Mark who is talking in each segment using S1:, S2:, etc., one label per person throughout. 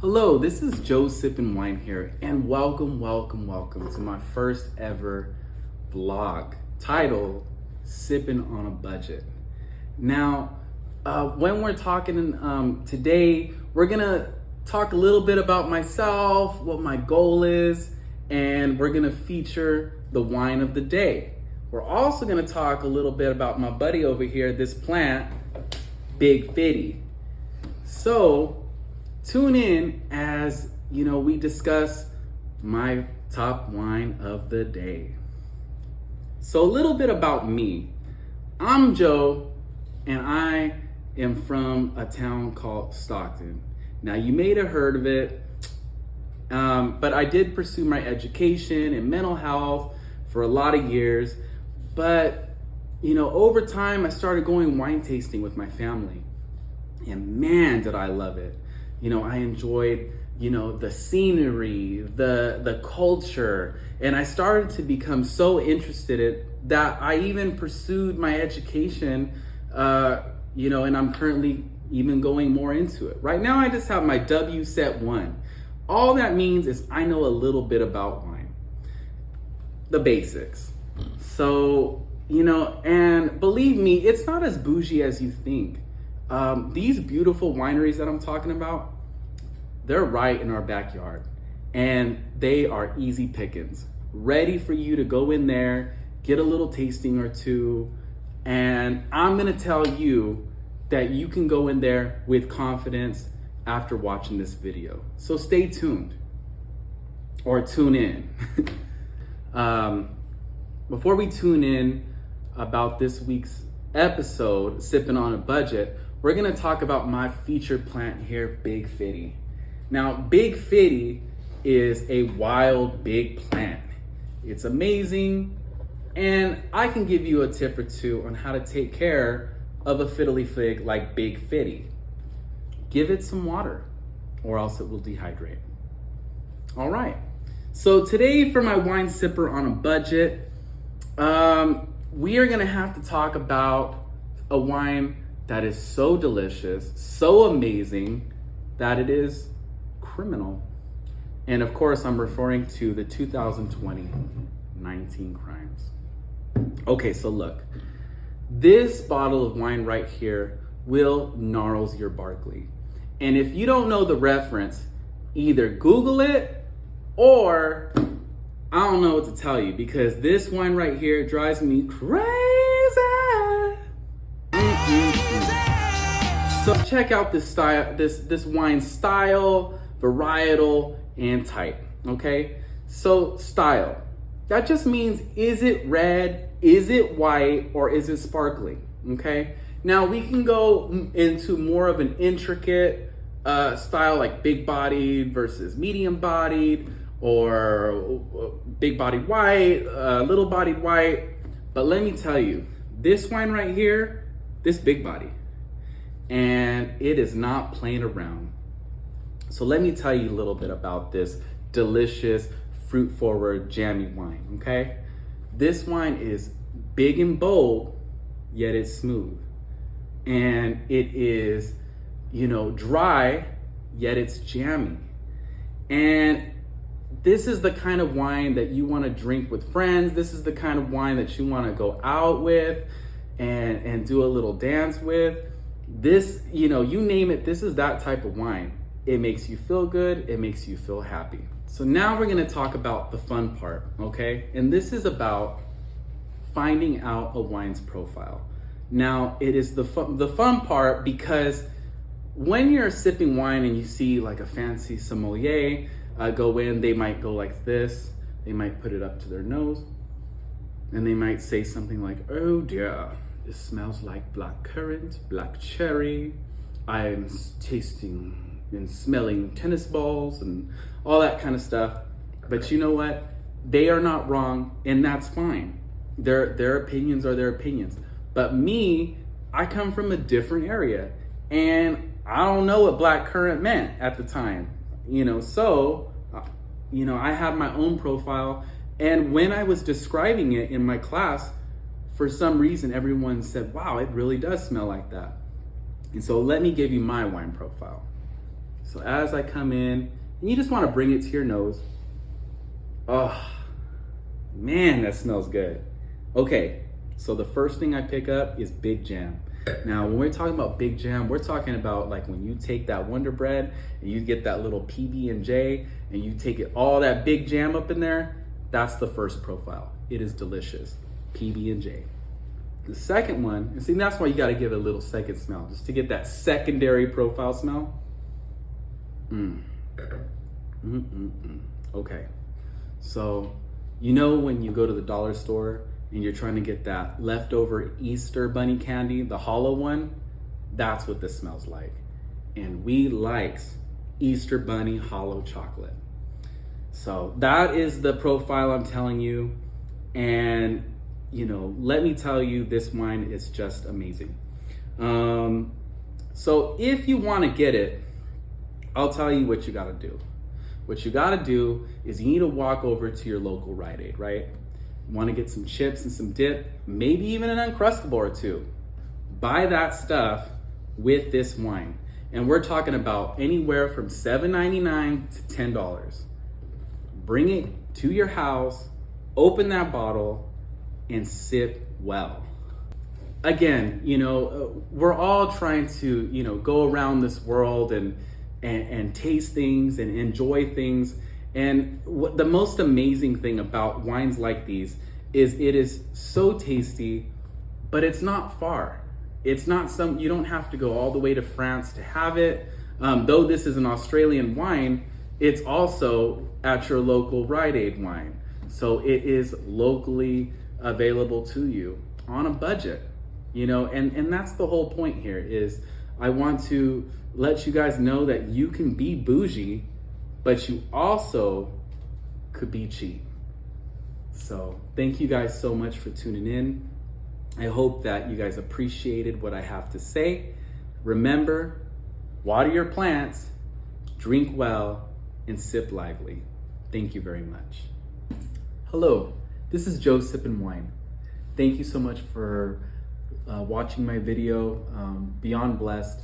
S1: Hello, this is Joe Sippin Wine here, and welcome to my first ever vlog titled Sippin' on a Budget. Now, when we're talking today, we're gonna talk a little bit about myself, what my goal is, and we're gonna feature the wine of the day. We're also gonna talk a little bit about my buddy over here, this plant, Big Fitty. So, tune in as we discuss my top wine of the day. So a little bit about me. I'm Joe and I am from a town called Stockton. Now you may have heard of it, but I did pursue my education in mental health for a lot of years. But over time I started going wine tasting with my family, and man, did I love it. I enjoyed, the scenery, the culture, and I started to become so interested in that I even pursued my education, and I'm currently even going more into it. Right now, I just have my WSET1. All that means is I know a little bit about wine, the basics. So, and believe me, it's not as bougie as you think. These beautiful wineries that I'm talking about, they're right in our backyard, and they are easy pickings, ready for you to go in there, get a little tasting or two, and I'm gonna tell you that you can go in there with confidence after watching this video. So stay tuned, or tune in. Before we tune in about this week's episode, Sippin' on a Budget, we're gonna talk about my featured plant here, Big Fitty. Now, Big Fitty is a wild, big plant. It's amazing, and I can give you a tip or two on how to take care of a fiddly fig like Big Fitty. Give it some water, or else it will dehydrate. All right, so today for my wine sipper on a budget, we are gonna have to talk about a wine that is so delicious, so amazing, that it is criminal. And of course, I'm referring to the 2020 19 crimes. Okay, so look, this bottle of wine right here will gnarls your Barkley. And if you don't know the reference, either Google it or I don't know what to tell you, because this wine right here drives me crazy. So check out this style, this wine style, varietal, and type, okay? So style, that just means, is it red, is it white, or is it sparkly, okay? Now we can go into more of an intricate style, like big bodied versus medium bodied, or big bodied white, little bodied white. But let me tell you, this wine right here, this big body, and it is not playing around. So let me tell you a little bit about this delicious, fruit-forward, jammy wine, okay? This wine is big and bold, yet it's smooth. And it is, dry, yet it's jammy. And this is the kind of wine that you want to drink with friends. This is the kind of wine that you want to go out with and do a little dance with. This, you name it, this is that type of wine. It makes you feel good, it makes you feel happy. So now we're gonna talk about the fun part, okay? And this is about finding out a wine's profile. Now, it is the fun part, because when you're sipping wine and you see like a fancy sommelier go in, they might go like this, they might put it up to their nose, and they might say something like, oh dear, this smells like black currant, black cherry. I'm tasting and smelling tennis balls and all that kind of stuff. But you know what? They are not wrong, and that's fine. Their opinions are their opinions. But me, I come from a different area, and I don't know what black currant meant at the time. So I had my own profile, and when I was describing it in my class, for some reason, everyone said, wow, it really does smell like that. And so let me give you my wine profile. So as I come in, and you just want to bring it to your nose. Oh, man, that smells good. Okay, so the first thing I pick up is Big Jam. Now, when we're talking about Big Jam, we're talking about like when you take that Wonder Bread and you get that little PB&J and you take it all that Big Jam up in there. That's the first profile. It is delicious, PB&J. The second one, and see, that's why you got to give it a little second smell, just to get that secondary profile smell. Okay, so you know when you go to the dollar store and you're trying to get that leftover Easter bunny candy, the hollow one, that's what this smells like. And we likes Easter bunny hollow chocolate. So that is the profile I'm telling you. And you know, let me tell you, this wine is just amazing. So if you want to get it, I'll tell you what you got to do. What you got to do is you need to walk over to your local Rite Aid, right? Want to get some chips and some dip, maybe even an Uncrustable or two. Buy that stuff with this wine. And we're talking about anywhere from $7.99 to $10. Bring it to your house, open that bottle, and sip well. Again, you know, we're all trying to, you know, go around this world and taste things and enjoy things. And what the most amazing thing about wines like these is it is so tasty, but it's not far. It's not you don't have to go all the way to France to have it. Though this is an Australian wine, it's also at your local Rite Aid wine. So it is locally available to you on a budget, you know, and that's the whole point here is I want to let you guys know that you can be bougie, but you also could be cheap. So thank you guys so much for tuning in. I hope that you guys appreciated what I have to say. Remember, water your plants, drink well, and sip lively. Thank you very much. Hello, this is Joe Sippin Wine. Thank you so much for watching my video, Beyond Blessed.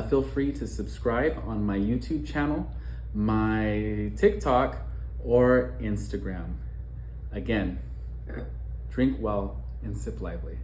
S1: Feel free to subscribe on my YouTube channel, my TikTok, or Instagram. Again, drink well and sip lively.